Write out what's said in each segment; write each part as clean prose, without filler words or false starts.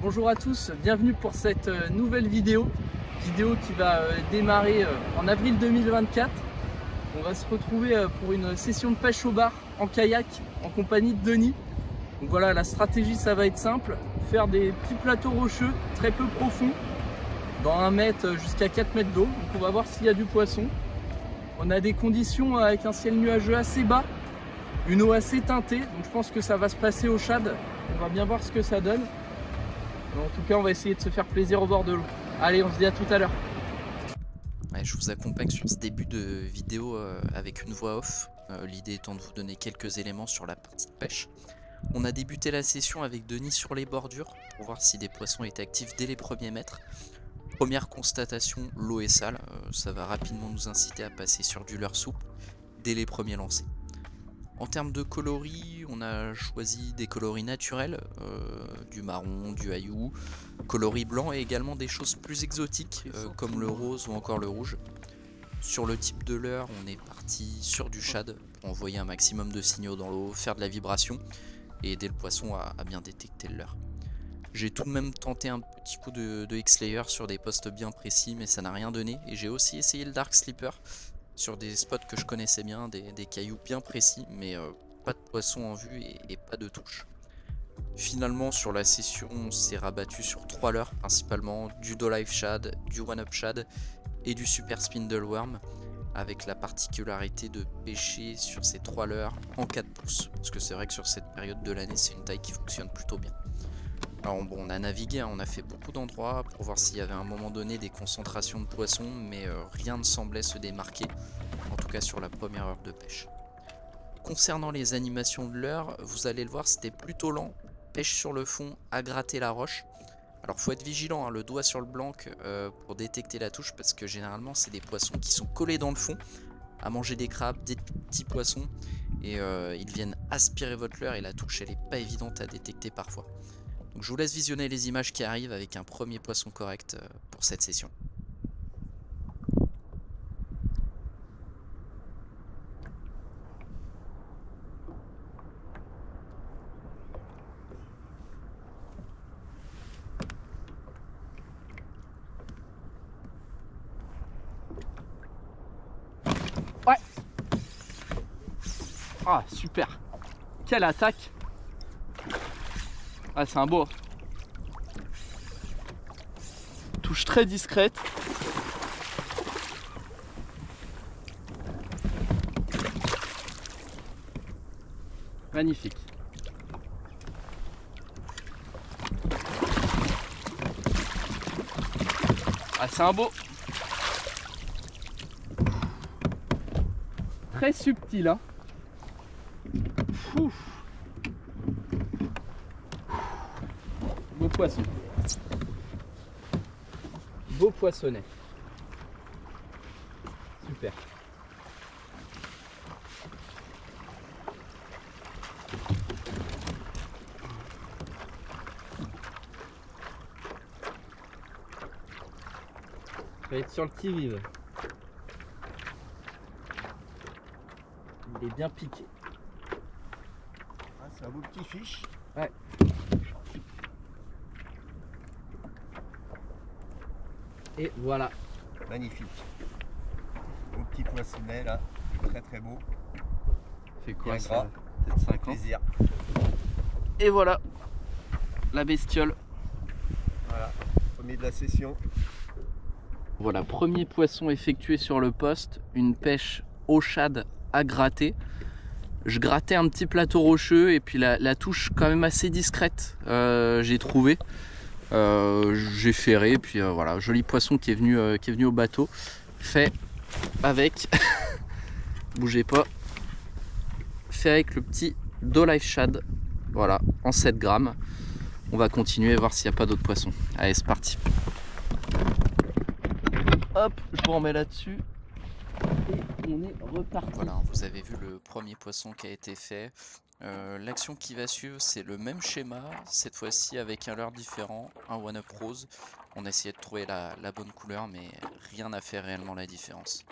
Bonjour à tous, bienvenue pour cette nouvelle vidéo qui va démarrer en avril 2024. On va se retrouver pour une session de pêche au bar en kayak en compagnie de Denis. Donc voilà, la stratégie ça va être simple, faire des petits plateaux rocheux très peu profonds, dans 1 mètre jusqu'à 4 mètres d'eau. Donc on va voir s'il y a du poisson. On a des conditions avec un ciel nuageux assez bas, une eau assez teintée, donc je pense que ça va se passer au shad. On va bien voir ce que ça donne. En tout cas, on va essayer de se faire plaisir au bord de l'eau. Allez, on se dit à tout à l'heure. Ouais, je vous accompagne sur ce début de vidéo avec une voix off, l'idée étant de vous donner quelques éléments sur la partie de pêche. On a débuté la session avec Denis sur les bordures pour voir si des poissons étaient actifs dès les premiers mètres. Première constatation, l'eau est sale, ça va rapidement nous inciter à passer sur du leurre souple dès les premiers lancers. En termes de coloris, on a choisi des coloris naturels, du marron, du haillou, coloris blanc et également des choses plus exotiques comme le rose ou encore le rouge. Sur le type de leurre, on est parti sur du shad pour envoyer un maximum de signaux dans l'eau, faire de la vibration et aider le poisson à bien détecter le leurre. J'ai tout de même tenté un petit coup de X-Layer sur des postes bien précis, mais ça n'a rien donné. Et j'ai aussi essayé le Dark Sleeper sur des spots que je connaissais bien, des cailloux bien précis, mais pas de poisson en vue et pas de touche. Finalement, sur la session, on s'est rabattu sur 3 leurres principalement, du Do Life Shad, du One Up Shad et du Super Spindle Worm, avec la particularité de pêcher sur ces 3 leurres en 4 pouces, parce que c'est vrai que sur cette période de l'année, c'est une taille qui fonctionne plutôt bien. Alors bon, on a navigué, on a fait beaucoup d'endroits pour voir s'il y avait à un moment donné des concentrations de poissons, mais rien ne semblait se démarquer, en tout cas sur la première heure de pêche. Concernant les animations de leurre, vous allez le voir, c'était plutôt lent, pêche sur le fond, à gratter la roche. Alors faut être vigilant, hein, le doigt sur le blanc pour détecter la touche, parce que généralement c'est des poissons qui sont collés dans le fond, à manger des crabes, des petits poissons, et ils viennent aspirer votre leurre et la touche elle est pas évidente à détecter parfois. Donc je vous laisse visionner les images qui arrivent avec un premier poisson correct pour cette session. Ouais. Ah, super. Quelle attaque. Ah, c'est un beau. Touche très discrète. Magnifique. Ah, c'est un beau. Très subtil, hein. Ouf. Beau poisson. Beau poissonnet. Super. Je vais être sur le qui-vive. Il est bien piqué. Ah, c'est un beau petit fiche. Ouais. Et voilà. Magnifique. Beau petit poissonnet là, très très beau. Fait quoi Bien ça? gras. Peut-être 5 ans. Plaisir. Et voilà la bestiole. Voilà, premier de la session. Voilà, premier poisson effectué sur le poste, une pêche au shad à gratter. Je grattais un petit plateau rocheux et puis la touche quand même assez discrète, j'ai trouvé. J'ai ferré, puis voilà, joli poisson qui est venu au bateau, fait avec, bougez pas, fait avec le petit Do Life Shad, voilà, en 7 grammes. On va continuer, voir s'il n'y a pas d'autres poissons. Allez, c'est parti. Hop, je vous remets là-dessus. Et on est reparti. Voilà, vous avez vu le premier poisson qui a été fait. L'action qui va suivre, c'est le même schéma, cette fois-ci avec un leurre différent, un one-up rose. On a essayé de trouver la bonne couleur, mais rien n'a fait réellement la différence.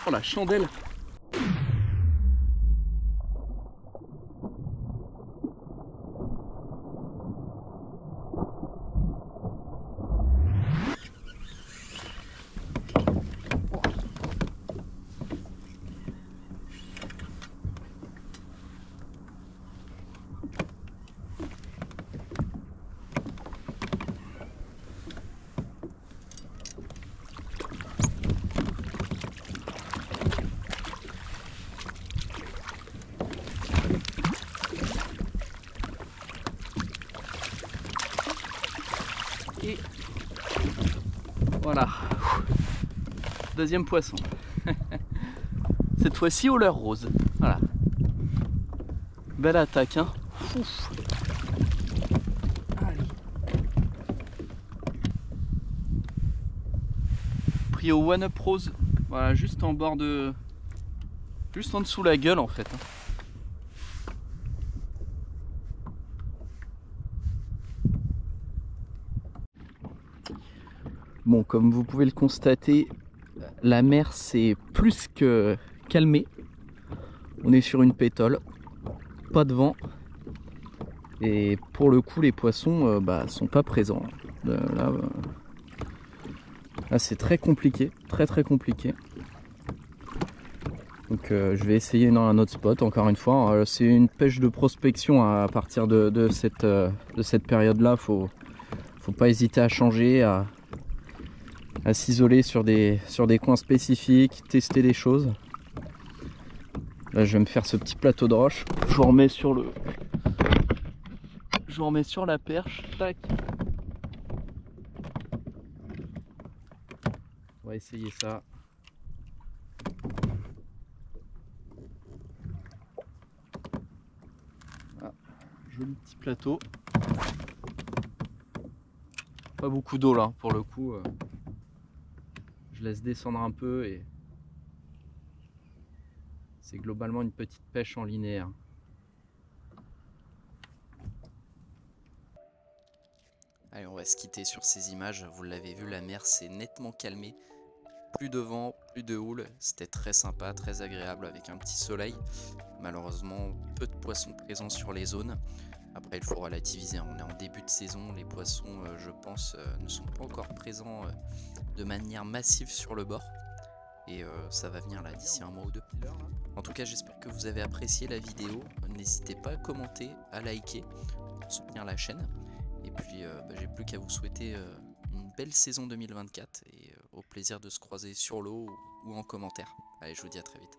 Oh la chandelle! Et voilà, deuxième poisson. Cette fois-ci au leurre rose. Voilà. Belle attaque, hein. Ouf. Allez. Pris au One Up Rose. Voilà, juste en bord de. Juste en dessous la gueule en fait. Bon, comme vous pouvez le constater, la mer s'est plus que calmée. On est sur une pétole, pas de vent. Et pour le coup, les poissons sont pas présents. Là, c'est très compliqué, très compliqué. Donc je vais essayer dans un autre spot, encore une fois. C'est une pêche de prospection à partir de cette période-là. Faut pas hésiter à changer, à s'isoler sur des coins spécifiques, tester des choses. Là je vais me faire ce petit plateau de roche. Je vous remets sur la perche. Tac. On va essayer ça. Ah, joli petit plateau. Pas beaucoup d'eau là pour le coup. Je laisse descendre un peu et c'est globalement une petite pêche en linéaire. Allez, on va se quitter sur ces images. Vous l'avez vu, la mer s'est nettement calmée. Plus de vent, plus de houle. C'était très sympa, très agréable avec un petit soleil. Malheureusement, peu de poissons présents sur les zones. Après, il faut relativiser. On est en début de saison. Les poissons, je pense, ne sont pas encore présents de manière massive sur le bord. Et ça va venir là d'ici un mois ou deux. En tout cas, j'espère que vous avez apprécié la vidéo. N'hésitez pas à commenter, à liker, pour soutenir la chaîne. Et puis, j'ai plus qu'à vous souhaiter une belle saison 2024 et au plaisir de se croiser sur l'eau ou en commentaire. Allez, je vous dis à très vite.